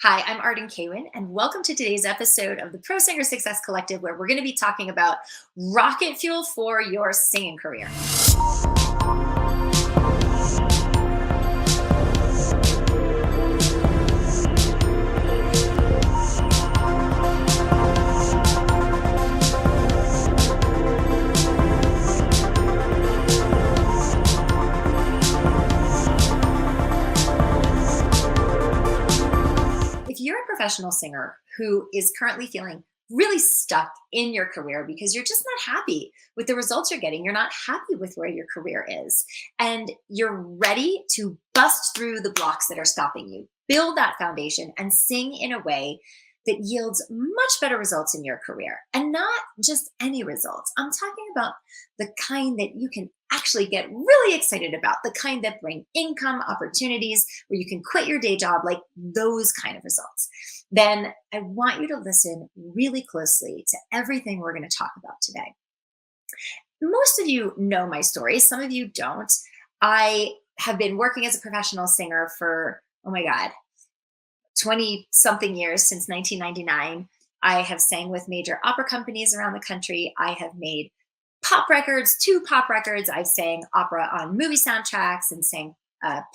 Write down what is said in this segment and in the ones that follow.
Hi, I'm Arden Kaywin, and welcome to today's episode of the Pro Singer Success Collective, where we're going to be talking about rocket fuel for your singing career. If you're a professional singer who is currently feeling really stuck in your career because you're just not happy with the results you're getting, you're not happy with where your career is, and you're ready to bust through the blocks that are stopping you, build that foundation, and sing in a way that yields much better results in your career. And not just any results. I'm talking about the kind that you can actually get really excited about, the kind that bring income opportunities where you can quit your day job, like those kind of results. Then I want you to listen really closely to everything we're going to talk about today. Most of you know my story, some of you don't. I have been working as a professional singer for, oh my God, 20 something years, since 1999. I have sang with major opera companies around the country. I have made pop records, two pop records. I've sang opera on movie soundtracks and sang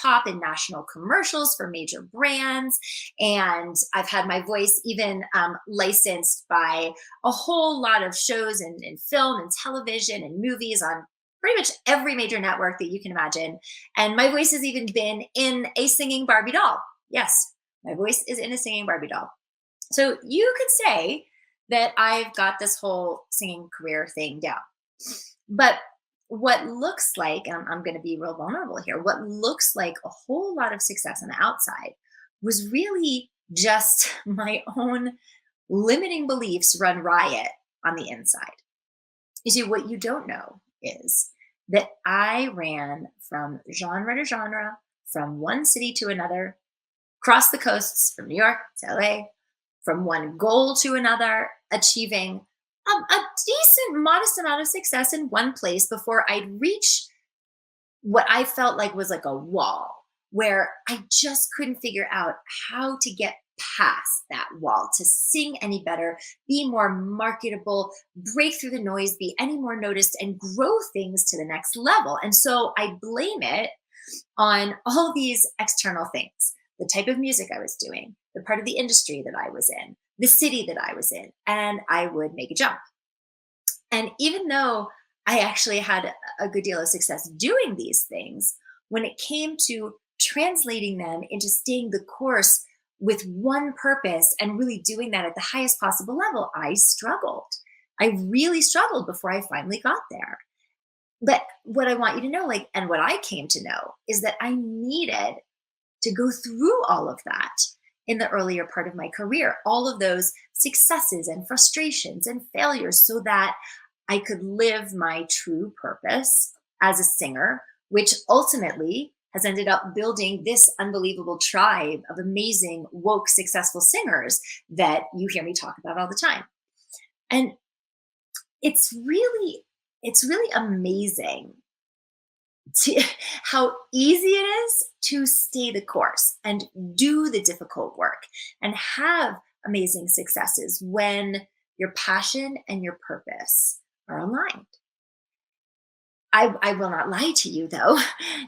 pop in national commercials for major brands. And I've had my voice even licensed by a whole lot of shows and film and television and movies on pretty much every major network that you can imagine. And my voice has even been in a singing Barbie doll. Yes, my voice is in a singing Barbie doll. So you could say that I've got this whole singing career thing down. But what looks like, and I'm going to be real vulnerable here, what looks like a whole lot of success on the outside was really just my own limiting beliefs run riot on the inside. You see, what you don't know is that I ran from genre to genre, from one city to another, across the coasts from New York to LA, from one goal to another, achieving a decent, modest amount of success in one place before I'd reach what I felt like was like a wall where I just couldn't figure out how to get past that wall to sing any better, be more marketable, break through the noise, be any more noticed, and grow things to the next level. And so I blame it on all these external things: the type of music I was doing, the part of the industry that I was in, the city that I was in, and I would make a jump. And even though I actually had a good deal of success doing these things, when it came to translating them into staying the course with one purpose and really doing that at the highest possible level, I struggled. I really struggled before I finally got there. But what I want you to know, like, and what I came to know, is that I needed to go through all of that in the earlier part of my career, all of those successes and frustrations and failures, so that I could live my true purpose as a singer, which ultimately has ended up building this unbelievable tribe of amazing, woke, successful singers that you hear me talk about all the time. And it's really, it's really amazing to how easy it is to stay the course and do the difficult work and have amazing successes when your passion and your purpose are aligned. I will not lie to you, though.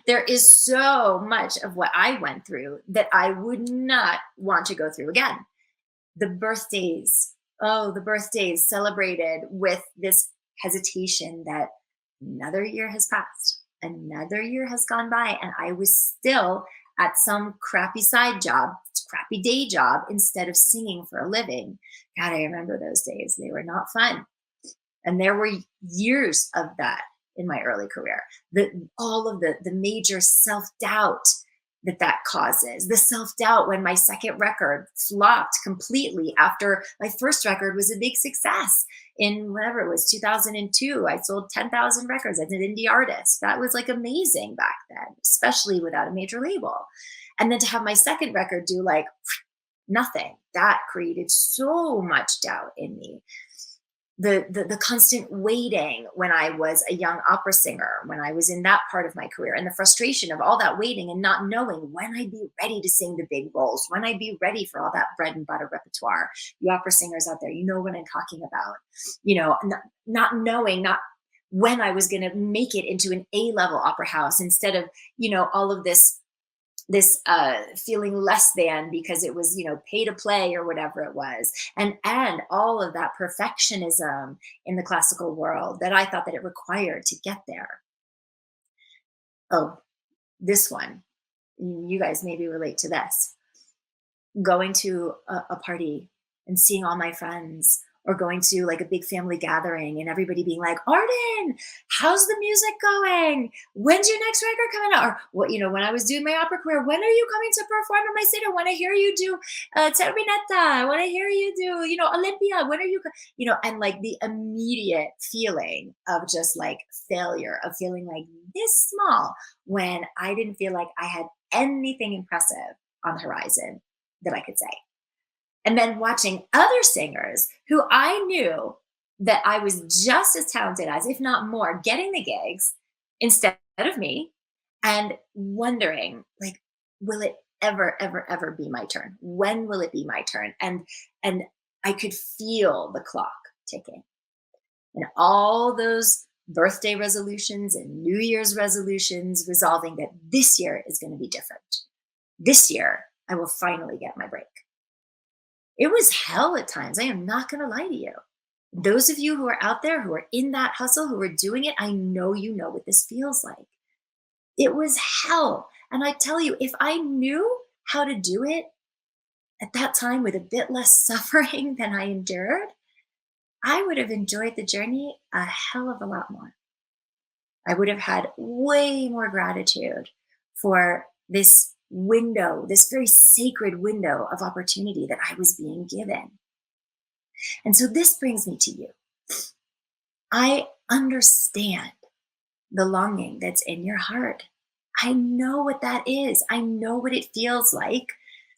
There is so much of what I went through that I would not want to go through again. The birthdays, oh, the birthdays celebrated with this hesitation that another year has passed, another year has gone by, and I was still at some crappy side job, crappy day job, instead of singing for a living. God, I remember those days. They were not fun. And there were years of that in my early career. All of the major self-doubt that causes, the self-doubt when my second record flopped completely after my first record was a big success in whatever it was, 2002. I sold 10,000 records as an indie artist. That was like amazing back then, especially without a major label. And then to have my second record do like nothing, that created so much doubt in me. the constant waiting when I was a young opera singer, when I was in that part of my career, and the frustration of all that waiting and not knowing when I'd be ready to sing the big roles, when I'd be ready for all that bread and butter repertoire. You opera singers out there, you know what I'm talking about. Not knowing, not when I was going to make it into an A-level opera house instead of, all of this feeling less than because it was pay to play or whatever it was, and all of that perfectionism in the classical world that I thought that it required to get there. Oh, this one, you guys maybe relate to this. Going to a party and seeing all my friends, or going to like a big family gathering and everybody being like, Arden, how's the music going? When's your next record coming out? Or what, when I was doing my opera career, when are you coming to perform in my city? I want to hear you do Terminetta. I want to hear you do, Olympia. When are you, and like the immediate feeling of just like failure, of feeling like this small when I didn't feel like I had anything impressive on the horizon that I could say. And then watching other singers who I knew that I was just as talented as, if not more, getting the gigs instead of me, and wondering, like, will it ever, ever, ever be my turn? When will it be my turn? And I could feel the clock ticking. And all those birthday resolutions and New Year's resolutions resolving that this year is going to be different. This year, I will finally get my break. It was hell at times. I am not going to lie to you. Those of you who are out there, who are in that hustle, who are doing it, I know you know what this feels like. It was hell. And I tell you, if I knew how to do it at that time with a bit less suffering than I endured, I would have enjoyed the journey a hell of a lot more. I would have had way more gratitude for this window, this very sacred window of opportunity that I was being given. And so this brings me to you. I understand the longing that's in your heart. I know what that is. I know what it feels like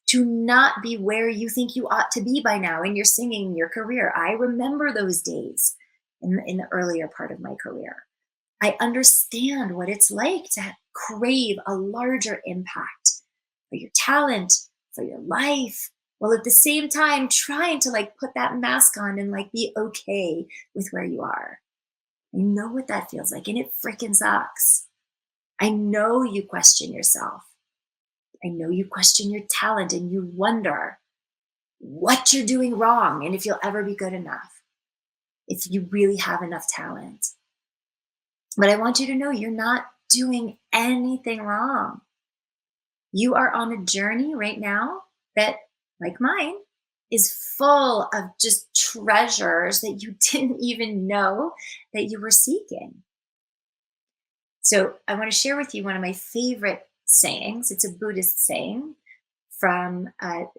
to not be where you think you ought to be by now in your singing, your career. I remember those days in the earlier part of my career. I understand what it's like to crave a larger impact for your talent, for your life, while at the same time trying to like put that mask on and like be okay with where you are. I know what that feels like, and it freaking sucks. I know you question yourself. I know you question your talent and you wonder what you're doing wrong and if you'll ever be good enough, if you really have enough talent. But I want you to know you're not doing anything wrong. You are on a journey right now that, like mine, is full of just treasures that you didn't even know that you were seeking. So I want to share with you one of my favorite sayings. It's a Buddhist saying from,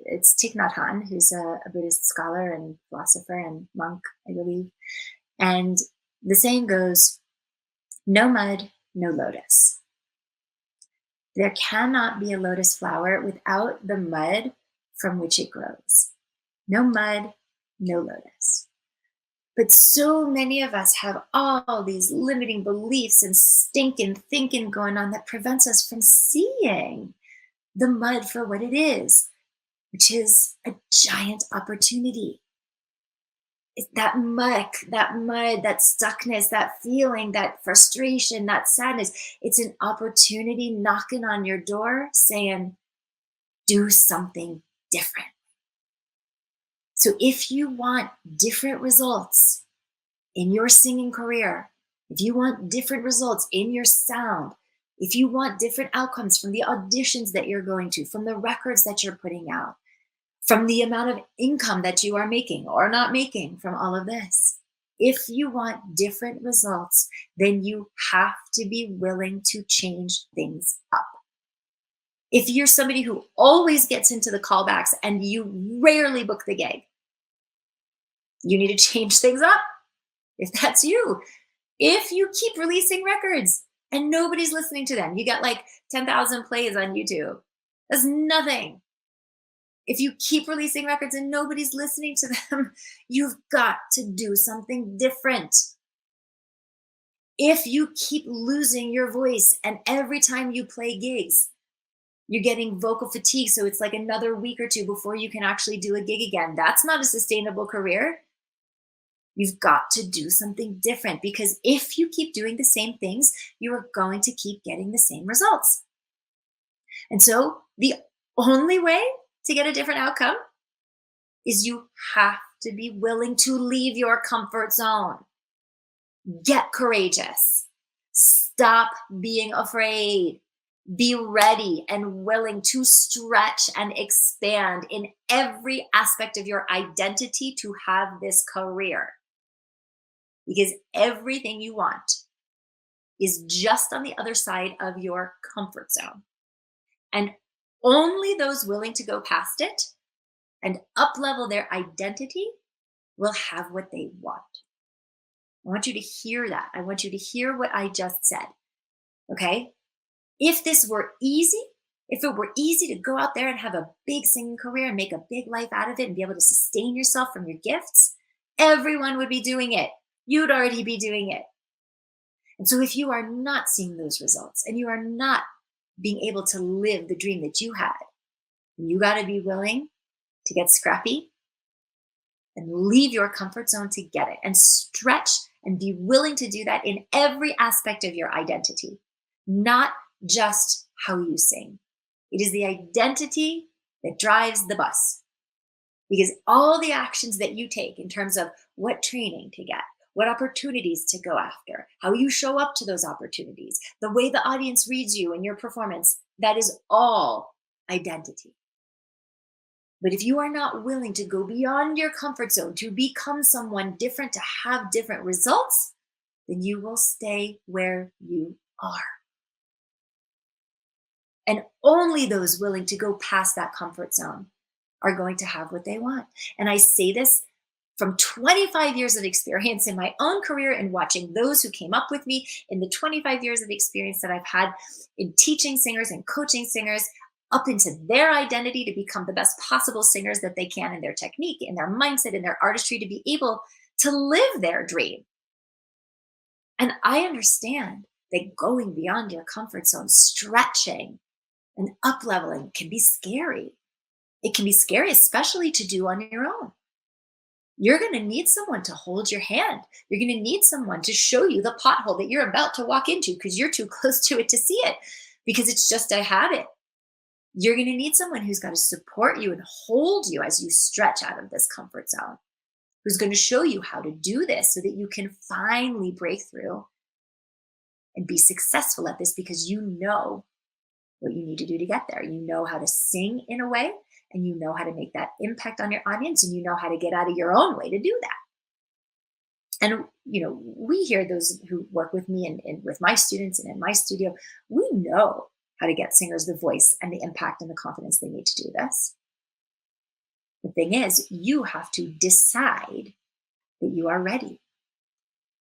it's Thich Nhat Hanh, who's a Buddhist scholar and philosopher and monk, I believe. And the saying goes, no mud, no lotus. There cannot be a lotus flower without the mud from which it grows. No mud, no lotus. But so many of us have all these limiting beliefs and stinking thinking going on that prevents us from seeing the mud for what it is, which is a giant opportunity. It's that muck, that mud, that stuckness, that feeling, that frustration, that sadness. It's an opportunity knocking on your door saying, do something different. So if you want different results in your singing career, if you want different results in your sound, if you want different outcomes from the auditions that you're going to, from the records that you're putting out, from the amount of income that you are making or not making from all of this, if you want different results, then you have to be willing to change things up. If you're somebody who always gets into the callbacks and you rarely book the gig, you need to change things up. If that's you, if you keep releasing records and nobody's listening to them, you got like 10,000 plays on YouTube. That's nothing. If you keep releasing records and nobody's listening to them, you've got to do something different. If you keep losing your voice and every time you play gigs, you're getting vocal fatigue, so it's like another week or two before you can actually do a gig again, that's not a sustainable career. You've got to do something different, because if you keep doing the same things, you are going to keep getting the same results. And so the only way to get a different outcome is you have to be willing to leave your comfort zone. Get courageous. Stop being afraid. Be ready and willing to stretch and expand in every aspect of your identity to have this career. Because everything you want is just on the other side of your comfort zone. And only those willing to go past it and up-level their identity will have what they want. I want you to hear that. I want you to hear what I just said. Okay? If this were easy, if it were easy to go out there and have a big singing career and make a big life out of it and be able to sustain yourself from your gifts, everyone would be doing it. You'd already be doing it. And so if you are not seeing those results and you are not being able to live the dream that you had, then you got to be willing to get scrappy and leave your comfort zone to get it, and stretch and be willing to do that in every aspect of your identity, not just how you sing. It is the identity that drives the bus, because all the actions that you take in terms of what training to get, what opportunities to go after, how you show up to those opportunities, the way the audience reads you and your performance, that is all identity. But if you are not willing to go beyond your comfort zone, to become someone different, to have different results, then you will stay where you are. And only those willing to go past that comfort zone are going to have what they want. And I say this from 25 years of experience in my own career and watching those who came up with me, in the 25 years of experience that I've had in teaching singers and coaching singers up into their identity to become the best possible singers that they can in their technique, in their mindset, in their artistry, to be able to live their dream. And I understand that going beyond your comfort zone, stretching and up-leveling can be scary. It can be scary, especially to do on your own. You're going to need someone to hold your hand. You're going to need someone to show you the pothole that you're about to walk into because you're too close to it to see it, because it's just a habit. You're going to need someone who's going to support you and hold you as you stretch out of this comfort zone, who's going to show you how to do this so that you can finally break through and be successful at this, because you know what you need to do to get there. You know how to sing in a way, and you know how to make that impact on your audience, and you know how to get out of your own way to do that. And, we hear those who work with me and with my students and in my studio, we know how to get singers the voice and the impact and the confidence they need to do this. The thing is, you have to decide that you are ready.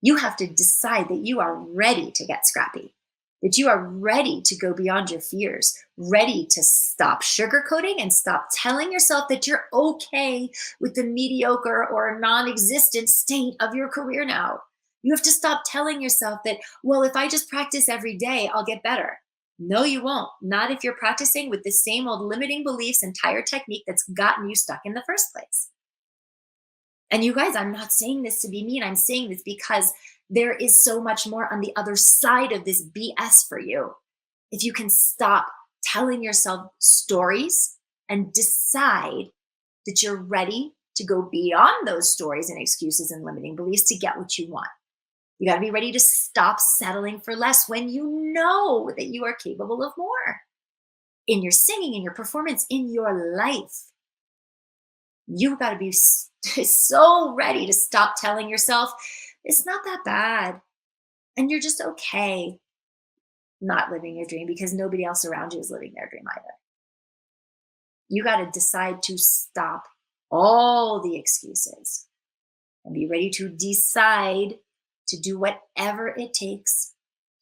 You have to decide that you are ready to get scrappy, that you are ready to go beyond your fears, ready to stop sugarcoating and stop telling yourself that you're okay with the mediocre or non-existent state of your career now. You have to stop telling yourself that, well, if I just practice every day, I'll get better. No, you won't. Not if you're practicing with the same old limiting beliefs and tired technique that's gotten you stuck in the first place. And you guys, I'm not saying this to be mean. I'm saying this because there is so much more on the other side of this BS for you. If you can stop telling yourself stories and decide that you're ready to go beyond those stories and excuses and limiting beliefs to get what you want. You got to be ready to stop settling for less when you know that you are capable of more in your singing, in your performance, in your life. You've got to be so ready to stop telling yourself, it's not that bad. And you're just okay not living your dream because nobody else around you is living their dream either. You got to decide to stop all the excuses and be ready to decide to do whatever it takes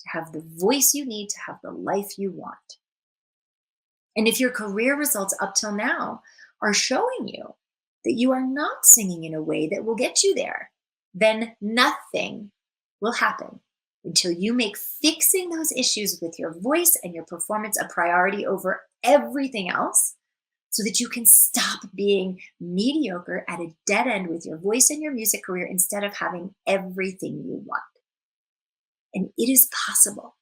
to have the voice you need to have the life you want. And if your career results up till now are showing you that you are not singing in a way that will get you there, then nothing will happen until you make fixing those issues with your voice and your performance a priority over everything else, so that you can stop being mediocre at a dead end with your voice and your music career instead of having everything you want. And it is possible,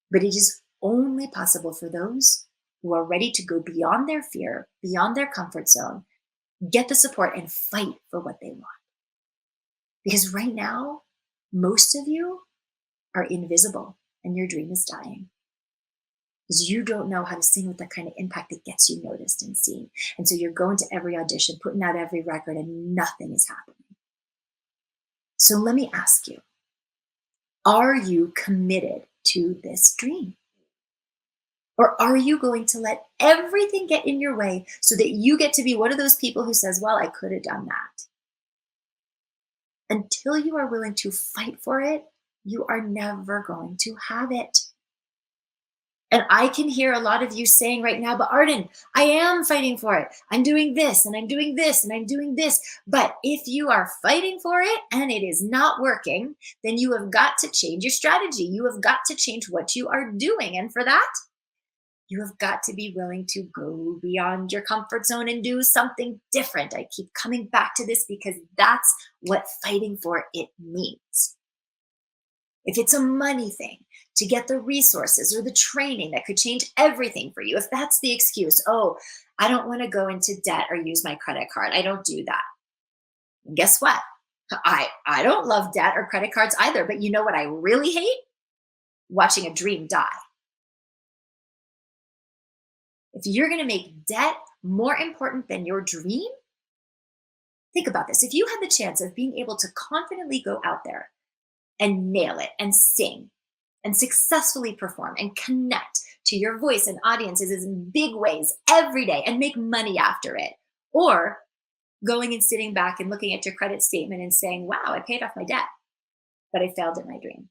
but it is only possible for those who are ready to go beyond their fear, beyond their comfort zone, get the support, and fight for what they want. Because right now, most of you are invisible and your dream is dying. Because you don't know how to sing with the kind of impact that gets you noticed and seen. And so you're going to every audition, putting out every record, and nothing is happening. So let me ask you, are you committed to this dream? Or are you going to let everything get in your way so that you get to be one of those people who says, well, I could have done that? Until you are willing to fight for it, you are never going to have it. And I can hear a lot of you saying right now, but Arden, I am fighting for it. I'm doing this and I'm doing this and I'm doing this. But if you are fighting for it and it is not working, then you have got to change your strategy. You have got to change what you are doing. And for that, you have got to be willing to go beyond your comfort zone and do something different. I keep coming back to this because that's what fighting for it means. If it's a money thing, to get the resources or the training that could change everything for you, if that's the excuse, oh, I don't want to go into debt or use my credit card, I don't do that. And guess what? I don't love debt or credit cards either, but you know what I really hate? Watching a dream die. If you're going to make debt more important than your dream, think about this. If you had the chance of being able to confidently go out there and nail it and sing and successfully perform and connect to your voice and audiences in big ways every day and make money after it, or going and sitting back and looking at your credit statement and saying, wow, I paid off my debt, but I failed at my dream.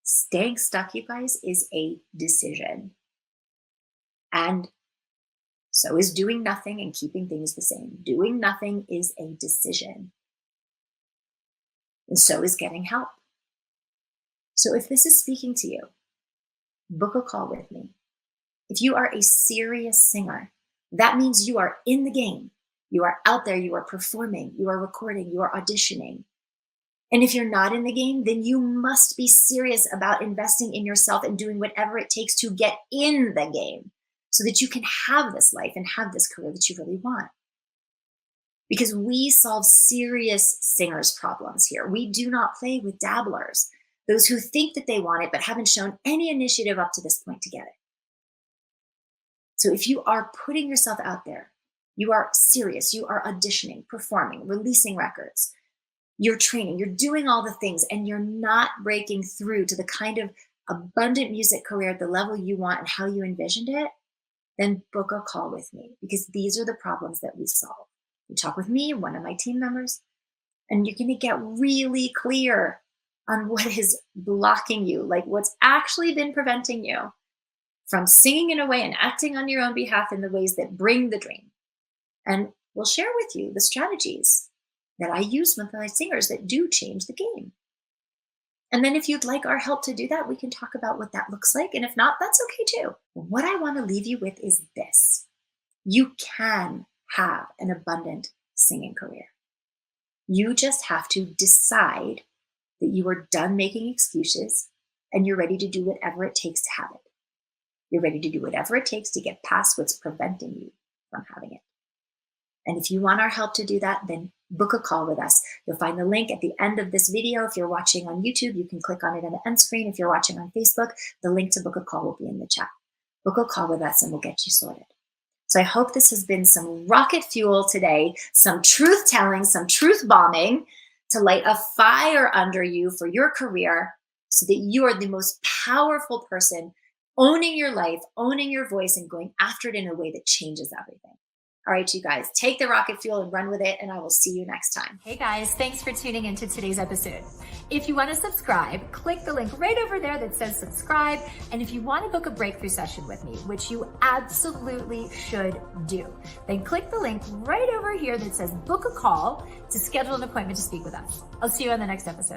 Staying stuck, you guys, is a decision. And so is doing nothing and keeping things the same. Doing nothing is a decision. And so is getting help. So if this is speaking to you, book a call with me. If you are a serious singer, that means you are in the game. You are out there, you are performing, you are recording, you are auditioning. And if you're not in the game, then you must be serious about investing in yourself and doing whatever it takes to get in the game so that you can have this life and have this career that you really want. Because we solve serious singers' problems here. We do not play with dabblers, those who think that they want it but haven't shown any initiative up to this point to get it. So if you are putting yourself out there, you are serious, you are auditioning, performing, releasing records, you're training, you're doing all the things, and you're not breaking through to the kind of abundant music career at the level you want and how you envisioned it, then book a call with me, because these are the problems that we solve. You talk with me, one of my team members, and you're going to get really clear on what is blocking you, like what's actually been preventing you from singing in a way and acting on your own behalf in the ways that bring the dream. And we'll share with you the strategies that I use with my singers that do change the game. And then if you'd like our help to do that, we can talk about what that looks like. And if not, that's okay too. What I want to leave you with is this. You can have an abundant singing career. You just have to decide that you are done making excuses and you're ready to do whatever it takes to have it. You're ready to do whatever it takes to get past what's preventing you from having it. And if you want our help to do that, then book a call with us. You'll find the link at the end of this video. If you're watching on YouTube, you can click on it on the end screen. If you're watching on Facebook, the link to book a call will be in the chat. Book a call with us and we'll get you sorted. So I hope this has been some rocket fuel today, some truth telling, some truth bombing to light a fire under you for your career so that you are the most powerful person owning your life, owning your voice, and going after it in a way that changes everything. All right, you guys, take the rocket fuel and run with it, and I will see you next time. Hey guys, thanks for tuning into today's episode. If you want to subscribe, click the link right over there that says subscribe. And if you want to book a breakthrough session with me, which you absolutely should do, then click the link right over here that says book a call to schedule an appointment to speak with us. I'll see you on the next episode.